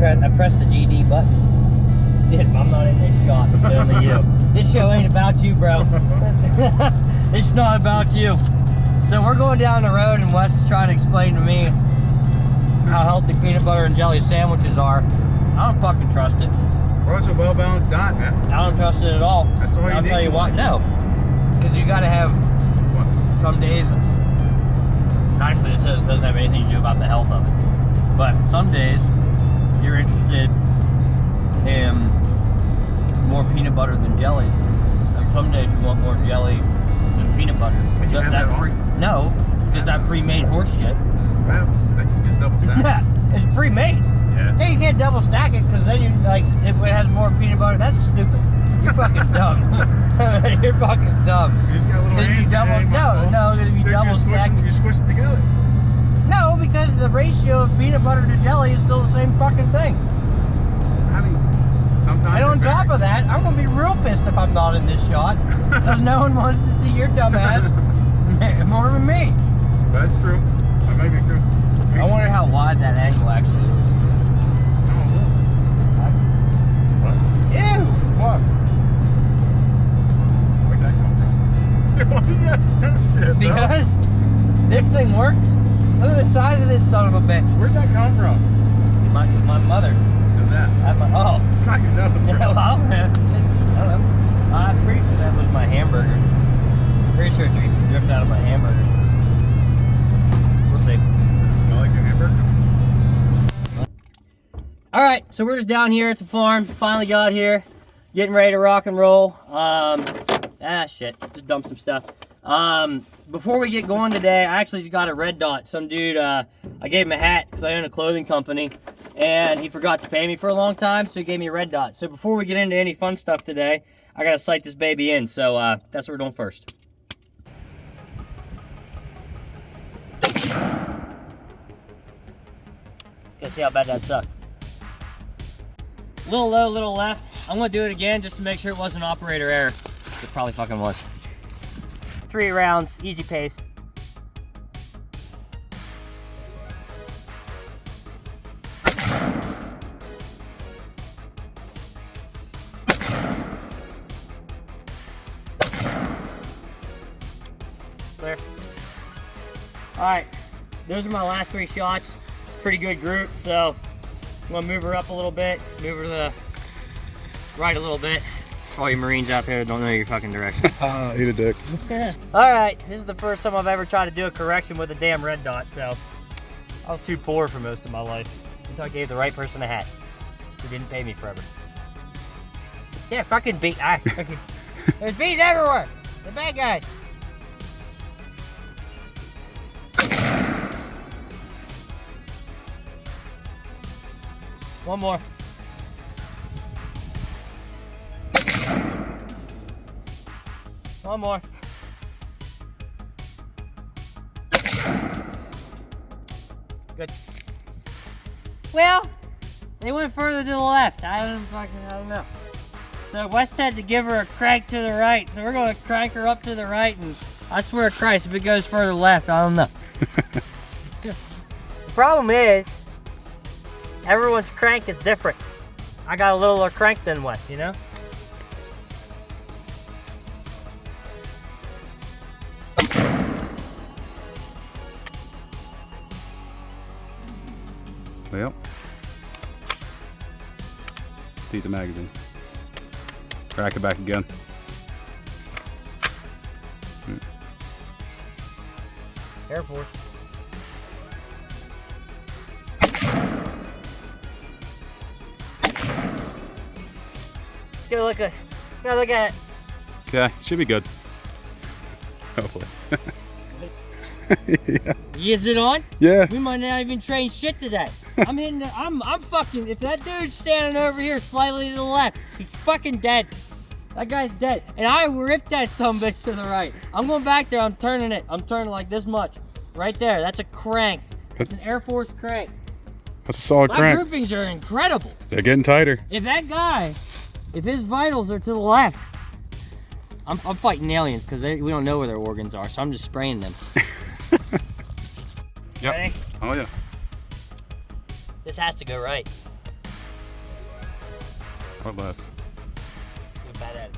I pressed the GD button. I'm not in this shot, it's only you. This show ain't about you, bro. It's not about you. So we're going down the road and Wes is trying to explain to me how healthy peanut butter and jelly sandwiches are. I don't fucking trust it. Well, it's a well-balanced diet, man. I don't trust it at all. That's all you I'll need. tell you what, no. Because you gotta have some days, actually this doesn't have anything to do about the health of it, but some days you're interested in more peanut butter than jelly, and some days you want more jelly than peanut butter. But you have that no, because that pre-made horse shit. Well, then you just double stack. Yeah, it's pre-made. Yeah. Hey, you can't double stack it because then you like if it has more peanut butter. That's stupid. You're fucking dumb. You're fucking dumb. You just got a little hands. No, if you double stack it. You squish it together. No, because the ratio of peanut butter to jelly is still the same fucking thing. I mean, sometimes. And on top of that, I'm gonna be real pissed if I'm not in this shot, because no one wants to see your dumb ass more than me. That's true. That may be true. I wonder how wide that angle actually is. What? Ew! What? Where'd that come from? Why did you have some shit, Because this thing works. Look at the size of this son of a bitch. Where'd that come from? My mother. Know that. Oh. Not your nose, bro. Well, man, it's just, I don't know. I'm pretty sure that was my hamburger. Pretty sure it dripped out of my hamburger. We'll see. Does it smell like your hamburger? Alright, so we're just down here at the farm. Finally got here. Getting ready to rock and roll. Shit. Just dumped some stuff. Before we get going today, I actually just got a red dot. Some dude, I gave him a hat because I own a clothing company. And he forgot to pay me for a long time, so he gave me a red dot. So before we get into any fun stuff today, I gotta sight this baby in. So that's what we're doing first. Let's see how bad that sucked. Little low, little left. I'm gonna do it again just to make sure it wasn't operator error. It probably fucking was. 3 rounds, easy pace. Clear. Alright, those are my last 3 shots. Pretty good group, so I'm gonna move her up a little bit, move her to the right a little bit. All you Marines out there that don't know your fucking direction. Eat a dick. Alright, this is the first time I've ever tried to do a correction with a damn red dot, so I was too poor for most of my life until I gave the right person a hat who didn't pay me forever. Yeah, fucking bee. There's bees everywhere. The bad guys. One more. One more. Good. Well, they went further to the left. I don't know. So West had to give her a crank to the right. So we're gonna crank her up to the right, and I swear to Christ, if it goes further left, I don't know. The problem is, everyone's crank is different. I got a littler crank than Wes, you know? Well, see the magazine. Crack it back again. Air Force. Gotta look at it. Okay, should be good. Hopefully. Yeah. Is it on? Yeah. We might not even train shit today. I'm hitting the, I'm fucking, if that dude's standing over here slightly to the left, he's fucking dead. That guy's dead. And I ripped that sumbitch to the right. I'm going back there, I'm turning it. I'm turning like this much. Right there, that's a crank. It's an Air Force crank. That's a solid My crank. groupings are incredible. They're getting tighter. If that guy, if his vitals are to the left, I'm fighting aliens because we don't know where their organs are, so I'm just spraying them. Yep. Ready? Oh yeah. This has to go right. What left? You're bad at it.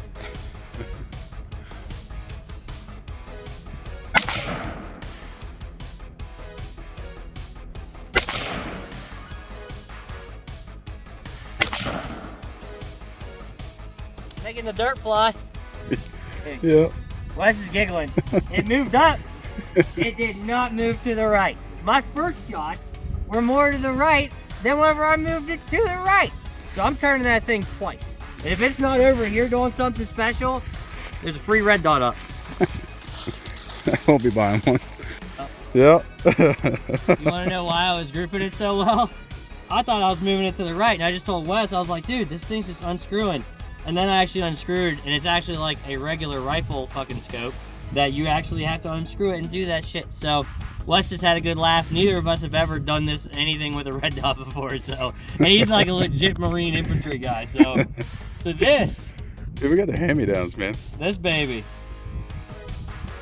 Making the dirt fly. Yeah. Wes is giggling. It moved up. It did not move to the right. My first shots were more to the right than whenever I moved it to the right. So I'm turning that thing twice. And if it's not over here doing something special, there's a free red dot up. I won't be buying one. Oh. Yeah. You want to know why I was grouping it so well? I thought I was moving it to the right, and I just told Wes, I was like, dude, this thing's just unscrewing. And then I actually unscrewed, and it's actually like a regular rifle fucking scope that you actually have to unscrew it and do that shit. So Wes just had a good laugh. Neither of us have ever done anything with a red dot before, so, and he's like a legit Marine infantry guy, so this. Dude, we got the hand-me-downs, man. This baby.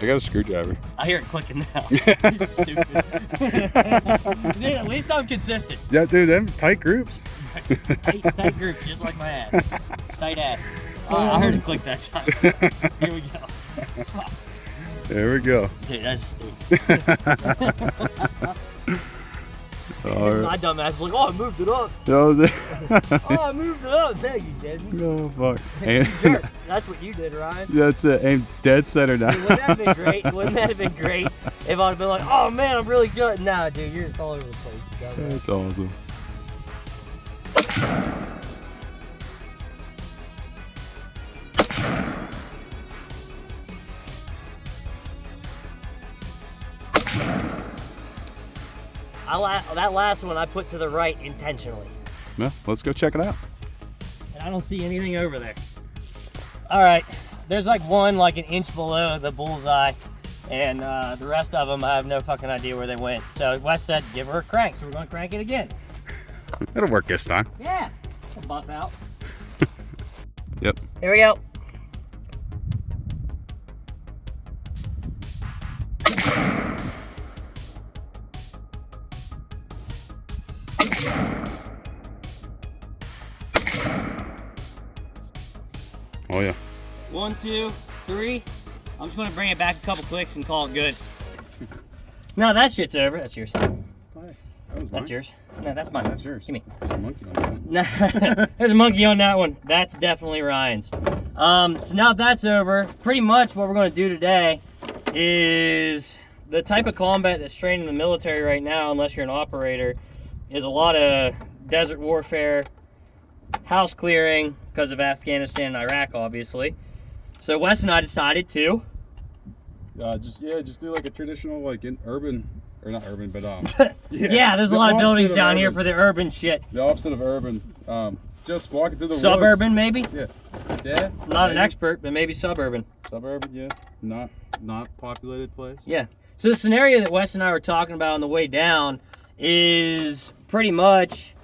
I got a screwdriver. I hear it clicking now. This is stupid. Dude, at least I'm consistent. Yeah, dude, them tight groups. Tight groups, just like my ass. Tight ass. I heard it click that time. Here we go. There we go. Dude, that's stupid. My dumb ass is like, oh, I moved it up. Oh, I moved it up. No, you didn't. Oh, fuck. You jerk. That's what you did, Ryan. That's it. Aim dead center now. Dude, wouldn't that have been great? Wouldn't that have been great if I'd have been like, oh, man, I'm really good. Nah, dude, you're just all over the place. That's awesome. That last one I put to the right intentionally. Yeah, let's go check it out. And I don't see anything over there. All right, there's like one like an inch below the bullseye, and the rest of them I have no fucking idea where they went. So Wes said, give her a crank, so we're gonna crank it again. It'll work this time. Yeah, we'll buff out. Yep. Here we go. Oh yeah. 1, 2, 3. I'm just gonna bring it back a couple clicks and call it good. No, that shit's over. That's yours. That was mine. That's yours. No, that's mine. That's yours. Give me. There's a monkey on that one. No, there's a monkey on that one. That's definitely Ryan's. So now that's over, pretty much what we're gonna do today is the type of combat that's trained in the military right now, unless you're an operator, is a lot of desert warfare, house clearing, because of Afghanistan and Iraq, obviously. So Wes and I decided to just do like a traditional like urban, or not urban, but yeah, there's a lot of buildings down here for the urban shit. The opposite of urban. Just walking through the suburban woods. maybe. Yeah. Not an expert, but maybe suburban. Suburban, yeah. Not populated place. Yeah. So the scenario that Wes and I were talking about on the way down is pretty much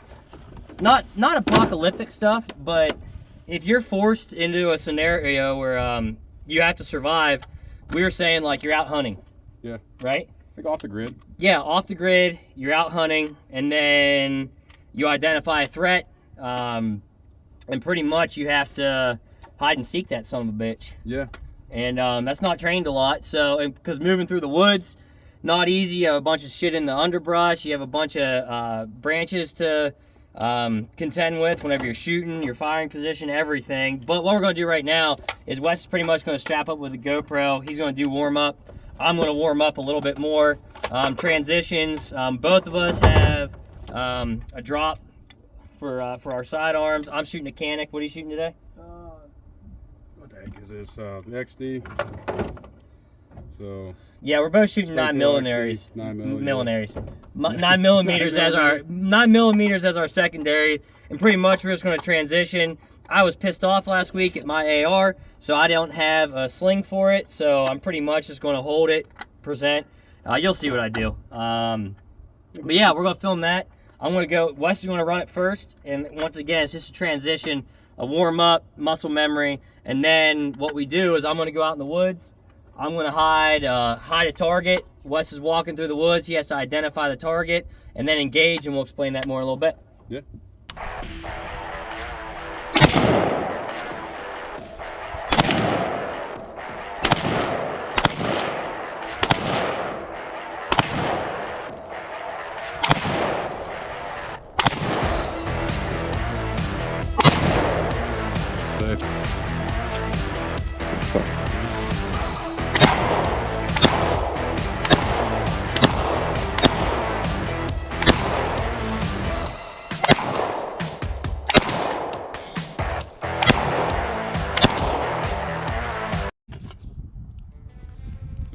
not apocalyptic stuff, but if you're forced into a scenario where you have to survive, we were saying like you're out hunting. Yeah. Right? Like off the grid. Yeah, off the grid, you're out hunting, and then you identify a threat, and pretty much you have to hide and seek that son of a bitch. Yeah. And that's not trained a lot, so, because moving through the woods, not easy. You have a bunch of shit in the underbrush, you have a bunch of branches to contend with whenever you're shooting, your firing position, everything. But what we're going to do right now is Wes is pretty much going to strap up with a GoPro. He's going to do warm up. I'm going to warm up a little bit more. Transitions. Both of us have a drop for our sidearms. I'm shooting a Canic. What are you shooting today? What the heck is this? The XD. So. Yeah, we're both shooting 9 millimeters. 9 millimeters. 9 millimeters as our 9 millimeters as our secondary, and pretty much we're just going to transition. I was pissed off last week at my AR, so I don't have a sling for it. So I'm pretty much just going to hold it, present. You'll see what I do. But yeah, we're going to film that. I'm going to go. Wes is going to run it first, and once again, it's just a transition, a warm up, muscle memory, and then what we do is I'm going to go out in the woods. I'm going to hide a target. Wes is walking through the woods. He has to identify the target and then engage, and we'll explain that more in a little bit. Yeah.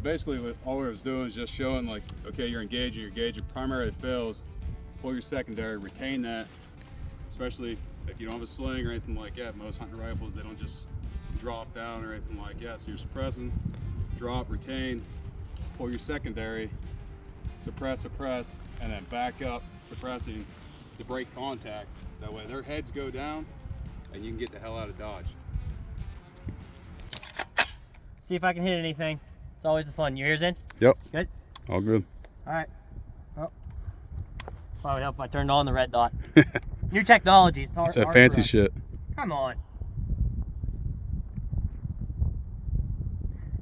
basically what all I was doing is just showing like, okay, you're engaging, your primary fails, pull your secondary, retain that, especially if you don't have a sling or anything like that. Most hunting rifles, they don't just drop down or anything like that. So you're suppressing, drop, retain, pull your secondary, suppress, and then back up, suppressing to break contact. That way their heads go down and you can get the hell out of Dodge. See if I can hit anything. It's always the fun. Your ears in? Yep. Good? All good. All right. Oh. Probably would help if I turned on the red dot. New technology. It's hard, It's that fancy shit. Come on.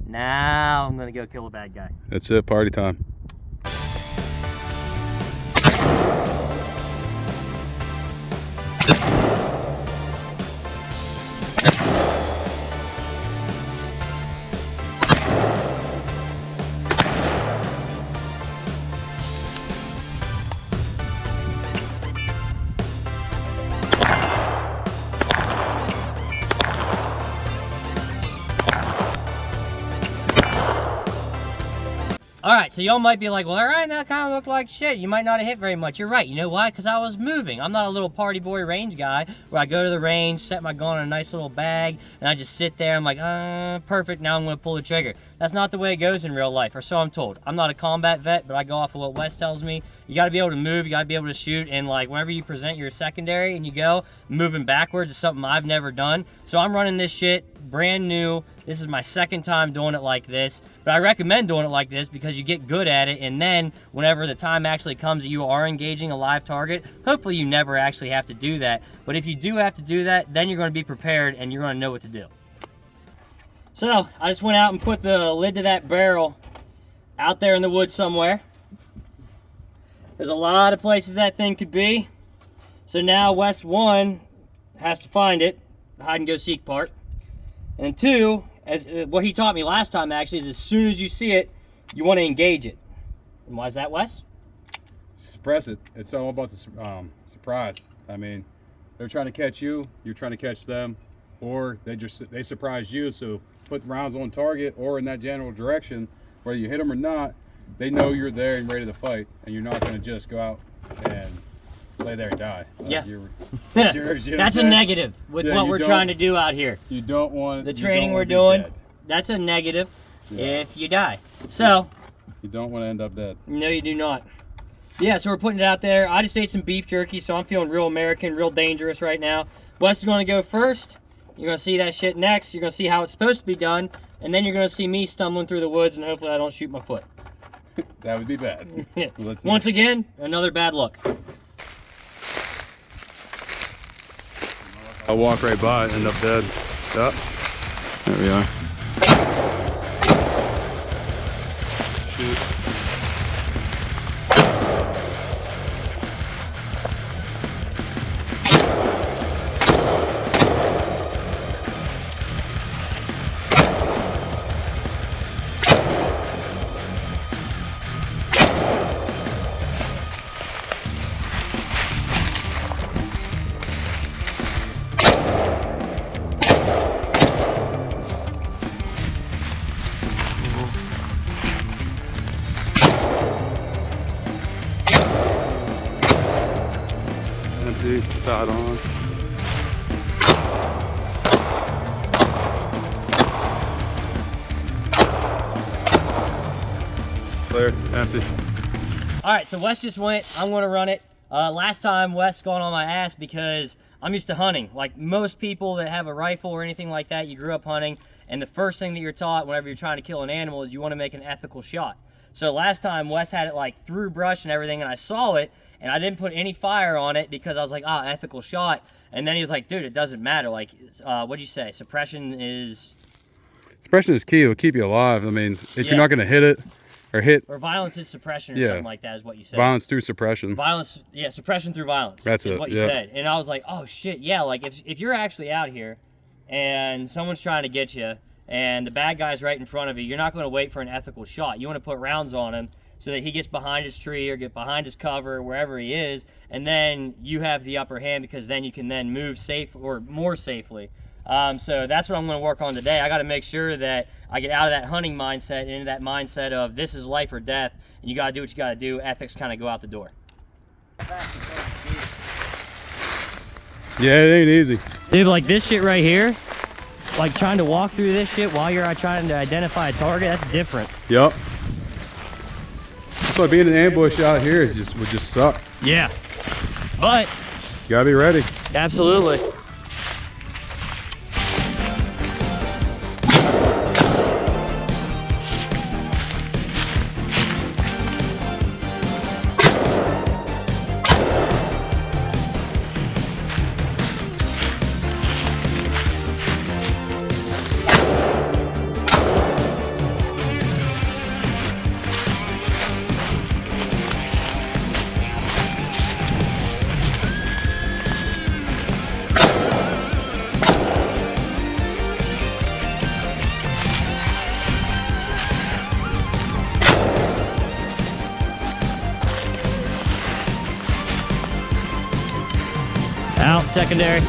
Now I'm going to go kill a bad guy. That's it. Party time. All right, so y'all might be like, well, all right, that kind of looked like shit. You might not have hit very much. You're right. You know why? Because I was moving. I'm not a little party boy range guy where I go to the range, set my gun in a nice little bag, and I just sit there. I'm like, perfect. Now I'm going to pull the trigger. That's not the way it goes in real life, or so I'm told. I'm not a combat vet, but I go off of what Wes tells me. You got to be able to move. You got to be able to shoot. And like whenever you present your secondary and you go, moving backwards is something I've never done. So I'm running this shit brand new. This is my second time doing it like this, but I recommend doing it like this because you get good at it, and then whenever the time actually comes that you are engaging a live target, hopefully you never actually have to do that. But if you do have to do that, then you're going to be prepared and you're going to know what to do. So I just went out and put the lid to that barrel out there in the woods somewhere. There's a lot of places that thing could be. So now West 1 has to find it, the hide and go seek part. And 2, as what he taught me last time actually, is as soon as you see it, you want to engage it. And why is that, Wes? Suppress it. It's all about the surprise. I mean, they're trying to catch you, you're trying to catch them, or they surprise you. So put rounds on target or in that general direction, whether you hit them or not, they know you're there and ready to fight, and you're not going to just go out and lay there and die. Yeah. That's a negative with what we're trying to do out here. You don't want the training we're doing. That's a negative if you die. So you don't want to end up dead. No, you do not. Yeah, so we're putting it out there. I just ate some beef jerky, so I'm feeling real American, real dangerous right now. Wes is going to go first. You're going to see that shit next. You're going to see how it's supposed to be done. And then you're going to see me stumbling through the woods, and hopefully I don't shoot my foot. That would be bad. Once again, another bad look. I'll walk right by and end up dead. Yep. There we are. Shoot. Shot on. Clear, empty. All right, so Wes just went. I'm going to run it. Last time Wes got on my ass because I'm used to hunting. Like most people that have a rifle or anything like that, you grew up hunting, and the first thing that you're taught whenever you're trying to kill an animal is you want to make an ethical shot. So last time Wes had it like through brush and everything, and I saw it, and I didn't put any fire on it because I was like, ethical shot. And then he was like, dude, it doesn't matter. Like, what'd you say? Suppression is key. It'll keep you alive. I mean, if you're not going to hit it or violence is suppression or something like that is what you said. Violence through suppression. Violence, suppression through violence. That's what you said. And I was like, oh shit, yeah. Like if you're actually out here and someone's trying to get you and the bad guy's right in front of you, you're not going to wait for an ethical shot. You want to put rounds on him so that he gets behind his tree or get behind his cover, wherever he is, and then you have the upper hand because then you can then move safe or more safely. So that's what I'm going to work on today. I got to make sure that I get out of that hunting mindset and into that mindset of this is life or death, and you gotta do what you gotta do. Ethics kind of go out the door. Yeah, it ain't easy. Dude, like this shit right here, like trying to walk through this shit while you're trying to identify a target, that's different. Yep. That's why being in an ambush out here would just suck. Yeah, but you gotta be ready. Absolutely. Out, secondary.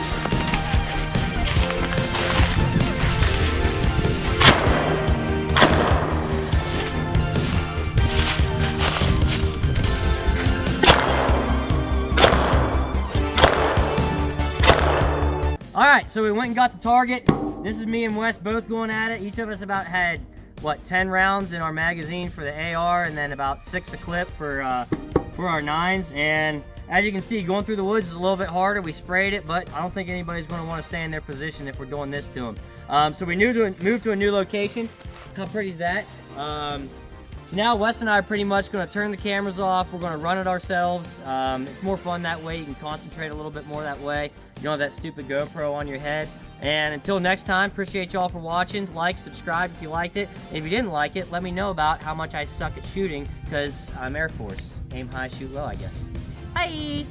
All right, so we went and got the target. This is me and Wes both going at it. Each of us about had, what, 10 rounds in our magazine for the AR, and then about 6 a clip for our 9s. And as you can see, going through the woods is a little bit harder. We sprayed it, but I don't think anybody's going to want to stay in their position if we're doing this to them. So we moved to a new location. How pretty is that? So now Wes and I are pretty much going to turn the cameras off. We're going to run it ourselves. It's more fun that way. You can concentrate a little bit more that way. You don't have that stupid GoPro on your head. And until next time, appreciate y'all for watching. Like, subscribe if you liked it. And if you didn't like it, let me know about how much I suck at shooting, because I'm Air Force. Aim high, shoot low, I guess. Bye!